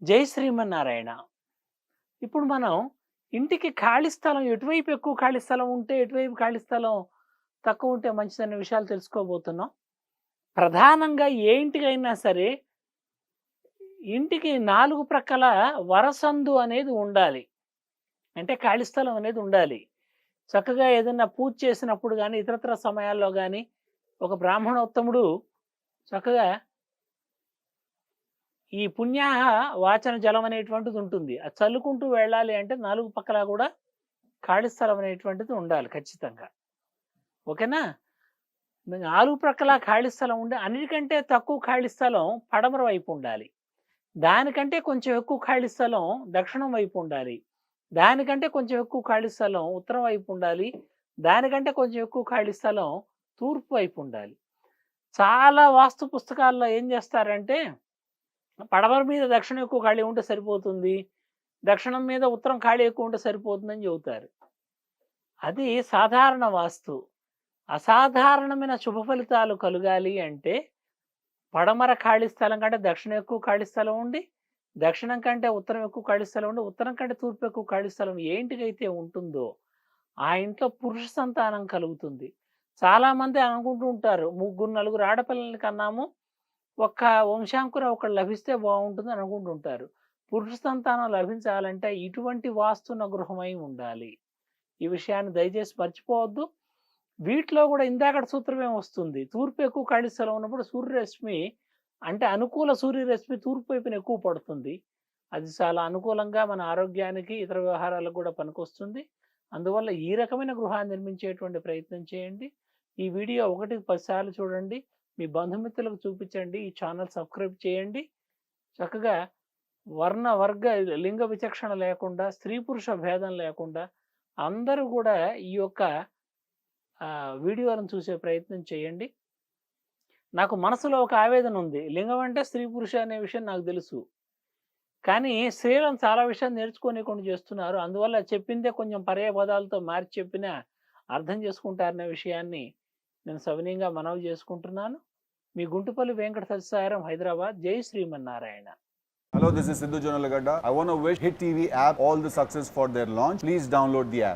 జై శ్రీమన్నారాయణ. ఇప్పుడు మనం ఇంటికి ఖాళీ స్థలం ఎటువైపు ఎక్కువ ఖాళీ స్థలం ఉంటే, ఎటువైపు ఖాళీ స్థలం తక్కువ ఉంటే మంచిదన్న విషయాలు తెలుసుకోబోతున్నాం. ప్రధానంగా ఏ ఇంటికైనా సరే, ఇంటికి 4 ప్రక్కల వరసందు అనేది ఉండాలి. అంటే ఖాళీ స్థలం అనేది ఉండాలి. చక్కగా ఏదన్నా పూజ చేసినప్పుడు గానీ, ఇతరత్ర సమయాల్లో గానీ, ఒక బ్రాహ్మణోత్తముడు చక్కగా ఈ పుణ్యాహ వాచన జలం అనేటువంటిది ఉంటుంది. అది చల్లుకుంటూ వెళ్ళాలి అంటే 4 పక్కలా కూడా ఖాళీ స్థలం అనేటువంటిది ఉండాలి ఖచ్చితంగా. ఓకేనా? 4 ప్రక్కలా ఖాళీ స్థలం ఉండి అన్నిటికంటే తక్కువ ఖాళీ స్థలం పడమర వైపు ఉండాలి. దానికంటే కొంచెం ఎక్కువ ఖాళీ స్థలం దక్షిణం వైపు ఉండాలి. దానికంటే కొంచెం ఎక్కువ ఖాళీ స్థలం ఉత్తరం వైపు ఉండాలి. దానికంటే కొంచెం ఎక్కువ ఖాళీ స్థలం తూర్పు వైపు ఉండాలి. చాలా వాస్తు పుస్తకాల్లో ఏం చేస్తారంటే పడమర మీద దక్షిణం ఎక్కువ ఖాళీ ఉంటే సరిపోతుంది. దక్షిణం మీద ఉత్తరం ఖాళీ ఎక్కువ ఉంటే సరిపోతుందని చెబుతారు. అది సాధారణ వాస్తు. అసాధారణమైన శుభ ఫలితాలు కలగాలి అంటే పడమర ఖాళీ స్థలం కంటే దక్షిణం ఎక్కువ ఖాళీ స్థలం ఉండి, దక్షిణం కంటే ఉత్తరం ఎక్కువ ఖాళీ స్థలం ఉండి, ఉత్తరం కంటే తూర్పు ఎక్కువ ఖాళీ స్థలం ఏ ఇంటికైతే ఉంటుందో ఆ ఇంట్లో పురుష సంతానం కలుగుతుంది. చాలామంది అనుకుంటూ ఉంటారు, ముగ్గురు నలుగురు ఆడపిల్లల్ని కన్నాము, ఒక్క వంశాంకురం ఒకళ్ళు లభిస్తే బాగుంటుంది అనుకుంటుంటారు. పురుష సంతానం లభించాలంటే ఇటువంటి వాస్తున్న గృహమై ఉండాలి. ఈ విషయాన్ని దయచేసి మర్చిపోవద్దు. వీటిలో కూడా ఇందాకటి సూత్రం ఏమొస్తుంది, తూర్పు ఎక్కువ ఖాళీ స్థలం ఉన్నప్పుడు సూర్యరశ్మి అంటే అనుకూల సూర్యరశ్మి తూర్పు వైపున ఎక్కువ పడుతుంది. అది చాలా అనుకూలంగా మన ఆరోగ్యానికి ఇతర వ్యవహారాలకు కూడా పనికొస్తుంది. అందువల్ల ఈ రకమైన గృహాన్ని నిర్మించేటువంటి ప్రయత్నం చేయండి. ఈ వీడియో 1కి 10 సార్లు చూడండి. మీ బంధుమిత్రులకు చూపించండి. ఈ ఛానల్ సబ్స్క్రైబ్ చేయండి. చక్కగా వర్ణ వర్గ లింగ విచక్షణ లేకుండా, స్త్రీ పురుష భేదం లేకుండా అందరూ కూడా ఈ యొక్క వీడియోలను చూసే ప్రయత్నం చేయండి. నాకు మనసులో ఒక ఆవేదన ఉంది. లింగం అంటే స్త్రీ పురుష అనే విషయం నాకు తెలుసు. కానీ స్త్రీలను చాలా విషయాలు నేర్చుకోనీయకుండా చేస్తున్నారు. అందువల్ల చెప్పిందే కొంచెం పర్యాయ పదాలతో మార్చి చెప్పినా అర్థం చేసుకుంటారనే విషయాన్ని నేను సవినయంగా మనవి చేసుకుంటున్నాను. మీ గుంటుపల్లి వెంకట సత్యసాయిరాం, హైదరాబాద్. జై Srimannarayana. Hello, this is Sidhu Jonalagada. I want to wish Hit TV app all the success for their launch. Please download the app.